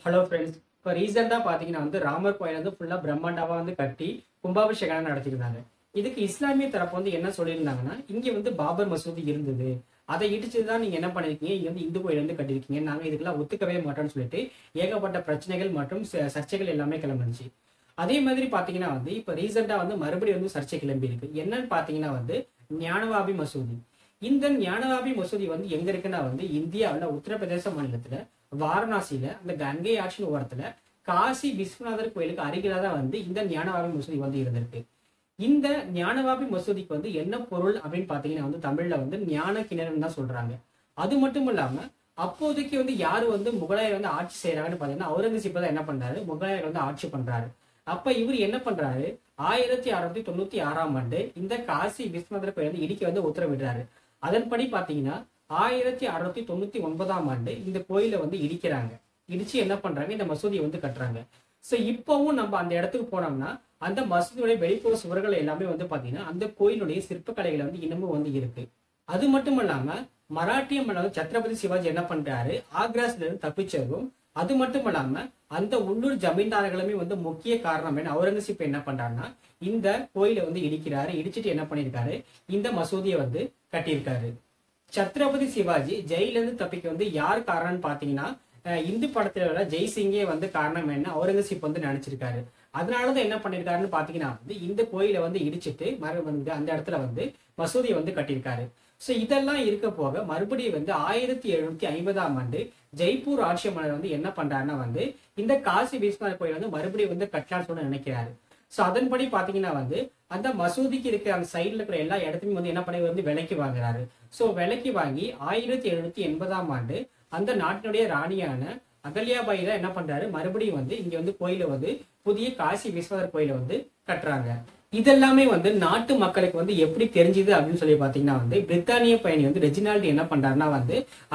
Hello friends. இப்போ ரீசெண்டாக பார்த்தீங்கன்னா ராமர் கோயில் ஃபுல்லாக பிரம்மாண்டமாக கட்டி கும்பாபிஷேகம் நடத்திருந்தாங்க. இதுக்கு இஸ்லாமிய தரப்பு என்ன சொல்லியிருந்தாங்கன்னா, இங்கே பாபர் மசூதி இருந்தது, அதை இடிச்சு தான் நீங்கள் என்ன பண்ணியிருக்கீங்க, இங்கே இந்து கோயில் கட்டியிருக்கீங்க, நாங்கள் இதுக்கெல்லாம் ஒத்துக்கவே மாட்டோம்னு சொல்லிட்டு ஏகப்பட்ட பிரச்சனைகள் மற்றும் சர்ச்சைகள் எல்லாமே கிளம்பிச்சு. அதே மாதிரி பார்த்தீங்கன்னா இப்போ ரீசெண்டாக மறுபடியும் சர்ச்சை கிளம்பி இருக்கு. என்னன்னு பார்த்தீங்கன்னா ஞானவாபி மசூதி. இந்த ஞானவாபி மசூதி எங்க இருக்குன்னா இந்தியாவில் உத்தரப்பிரதேச மாநிலத்துல வாரணாசியில அந்த கங்கை ஆற்றின் ஓரத்துல காசி விஸ்வநாதர் கோயிலுக்கு அருகில தான் இந்த ஞானவாபி மசூதி இருந்திருக்கு. இந்த ஞானவாபி மசூதிக்கு என்ன பொருள் அப்படின்னு பாத்தீங்கன்னா தமிழ்ல ஞான கிணறுன்னு தான் சொல்றாங்க. அது மட்டும் இல்லாம அப்போதைக்கு யாரு முகலாயர் ஆட்சி செய்யறாங்கன்னு பாத்தீங்கன்னா அவுரங்கசீப் தான் என்ன பண்றாரு, முகலாயர் ஆட்சி பண்றாரு. அப்ப இவர் என்ன பண்றாரு, 1696ஆம் ஆண்டு இந்த காசி விஸ்வநாதர் கோயில் இடிக்க உத்தரவிடுறாரு. அதன்படி பாத்தீங்கன்னா 1699ஆம் ஆண்டு இந்த கோயிலை இடிக்கிறாங்க. இடிச்சு என்ன பண்றாங்க, இந்த மசூதியை கட்டுறாங்க. சோ இப்பவும் நம்ம அந்த இடத்துக்கு போனோம்னா அந்த மசூதியுடைய வெளிப்புற சுவர்கள் எல்லாமே பாத்தீங்கன்னா அந்த கோயிலுடைய சிற்பக்கலைகள் இன்னமும் இருக்கு. அது மட்டும் இல்லாம மராட்டிய மன்னர் சத்ரபதி சிவாஜி என்ன பண்றாரு, ஆக்ராஸ்ல இருந்து தப்பிச்சதும் அது மட்டும் இல்லாம அந்த உள்ளூர் ஜமீன்தார்களுமே முக்கிய காரணம் என்ன, அவுரங்கசீப் என்ன பண்றாருன்னா இந்த கோயிலை இடிக்கிறாரு. இடிச்சுட்டு என்ன பண்ணிருக்காரு, இந்த மசூதியை கட்டியிருக்காரு. சத்ரபதி சிவாஜி ஜெயில இருந்து தப்பிக்க யார் காரணம்னு பாத்தீங்கன்னா இந்து படத்துல ஜெய்சிங்கே காரணம் என்ன அவுரங்கசீப் நினைச்சிருக்காரு. அதனாலதான் என்ன பண்ணிருக்காருன்னு பாத்தீங்கன்னா இந்த கோயிலை இடிச்சிட்டு அந்த இடத்துல மசூதியை கட்டியிருக்காரு. சோ இதெல்லாம் இருக்க போக மறுபடியும் 1750ஆம் ஆண்டு ஜெய்ப்பூர் ஆட்சி மன்னர் என்ன பண்றாருன்னா இந்த காசி விஸ்வநாதர் கோயில் மறுபடியும் கட்டலாம்னு சொல்ல நினைக்கிறாரு. சோ அதன்படி பாத்தீங்கன்னா அந்த மசூதிக்கு இருக்கிற அந்த சைட்ல இருக்கிற எல்லா இடத்தையும் என்ன பண்ணி விலைக்கு வாங்குறாரு. சோ விலைக்கு வாங்கி 1780ஆம் ஆண்டு அந்த நாட்டினுடைய ராணியான அகல்யாபாய் தான் என்ன பண்றாரு, மறுபடியும் இங்க கோயில புதிய காசி விஸ்வநாதர் கோயில கட்டுறாங்க. இதெல்லாமே நாட்டு மக்களுக்கு எப்படி தெரிஞ்சுது அப்படின்னு சொல்லி பாத்தீங்கன்னா பிரித்தானிய பயணி ரெஜினால்டு என்ன பண்றாருன்னா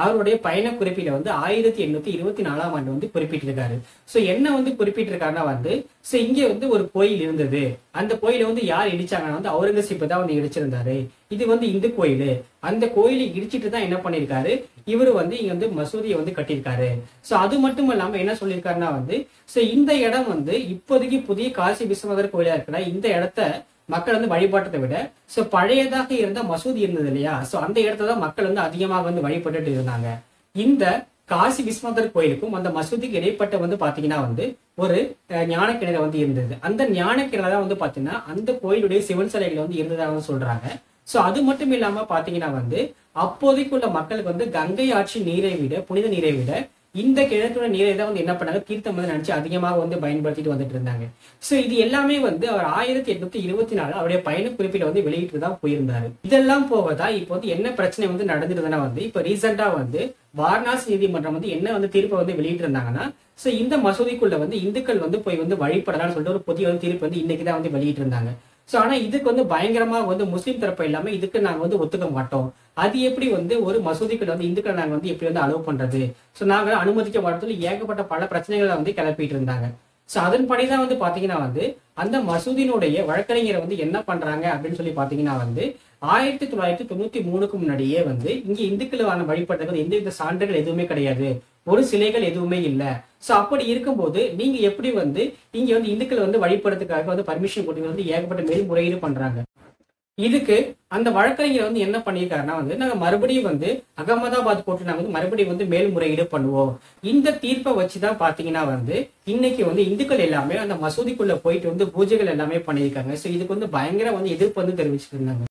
அவருடைய பயண குறிப்பீட 1824ஆம் ஆண்டு குறிப்பிட்டிருக்காரு. சோ என்ன குறிப்பிட்டிருக்காருன்னா சோ இங்க ஒரு கோயில் இருந்தது, அந்த கோயில யார் இடிச்சாங்கன்னா அவுரங்கசீப் தான் இடிச்சிருந்தாரு. இது இந்து கோயில், அந்த கோயிலை இடிச்சிட்டு தான் என்ன பண்ணிருக்காரு, இவரு இங்க மசூதியை கட்டியிருக்காரு. சோ அது மட்டும் இல்லாம என்ன சொல்லியிருக்காருன்னா சோ இந்த இடம் இப்போதைக்கு புதிய காசி விஸ்வநாதர் கோயிலா இருக்கிற இந்த இடத்த மக்கள் வழிபாட்டத்தை விட சோ பழையதாக இருந்த மசூதி இருந்தது இல்லையா, சோ அந்த இடத்த தான் மக்கள் அதிகமாக வழிபட்டு இருந்தாங்க. இந்த காசி விஸ்வநாதர் கோயிலுக்கும் அந்த மசூதிக்கு இடைப்பட்ட பாத்தீங்கன்னா ஒரு ஞான கிணறு இருந்தது. அந்த ஞான கிணறு தான் பாத்தீங்கன்னா அந்த கோயிலுடைய சிவன் சிலைகள் இருந்ததாக சொல்றாங்க. சோ அது மட்டும் இல்லாம பாத்தீங்கன்னா அப்போதைக்கு உள்ள மக்களுக்கு கங்கை ஆட்சி நீரை விட, புனித நீரை விட இந்த கிணற்றோட நீரை தான் என்ன பண்ணாங்க, தீர்த்தம் நினைச்சு அதிகமாக பயன்படுத்திட்டு வந்துட்டு இருந்தாங்க. சோ இது எல்லாமே அவர் 1824 அவருடைய பயண குறிப்பில வெளியிட்டு தான் போயிருந்தாரு. இதெல்லாம் போகதான் இப்போ என்ன பிரச்சனை நடந்துருதுன்னா இப்ப ரீசெண்டா வாரணாசி நீதிமன்றம் என்ன தீர்ப்பை வெளியிட்டு இருந்தாங்கன்னா சோ இந்த மசூதிக்குள்ள இந்துக்கள் போய் வழிபடலாம்னு சொல்லிட்டு ஒரு புதிய தீர்ப்பு இன்னைக்குதான் வெளியிட்டு இருந்தாங்க. சோ ஆனா இதுக்கு பயங்கரமா முஸ்லீம் தரப்பு எல்லாமே இதுக்கு நாங்க ஒத்துக்க மாட்டோம், அது எப்படி ஒரு மசூதிக்குள்ள இந்துக்களை நாங்க எப்படி அலோவ் பண்றது, சோ நாங்க அனுமதிக்க மாட்டோம், ஏகப்பட்ட பல பிரச்சனைகளை கிளப்பிட்டு இருந்தாங்க. சோ அதன்படிதான் பாத்தீங்கன்னா அந்த மசூதியினுடைய வழக்கறிஞரை என்ன பண்றாங்க அப்படின்னு சொல்லி பாத்தீங்கன்னா 1993க்கு முன்னாடியே இங்க இந்துக்கள் வழிபடுறதுக்கு எந்தவித சான்றுகள் எதுவுமே கிடையாது, ஒரு சிலைகள் எதுவுமே இல்ல. சோ அப்படி இருக்கும்போது நீங்க எப்படி இங்க இந்துக்கள் வழிபடுறதுக்காக பர்மிஷன் கொடுத்து ஏகப்பட்ட மேல்முறையீடு பண்றாங்க. இதுக்கு அந்த வழக்கறிஞர் என்ன பண்ணியிருக்காருன்னா நாங்க மறுபடியும் அகமதாபாத் கோர்ட்டு நாங்க மறுபடியும் மேல்முறையீடு பண்ணுவோம். இந்த தீர்ப்பை வச்சுதான் பாத்தீங்கன்னா இன்னைக்கு இந்துக்கள் எல்லாமே அந்த மசூதிக்குள்ள போயிட்டு பூஜைகள் எல்லாமே பண்ணியிருக்காங்க. சோ இதுக்கு பயங்கர எதிர்ப்பு தெரிவிச்சுட்டு இருந்தாங்க.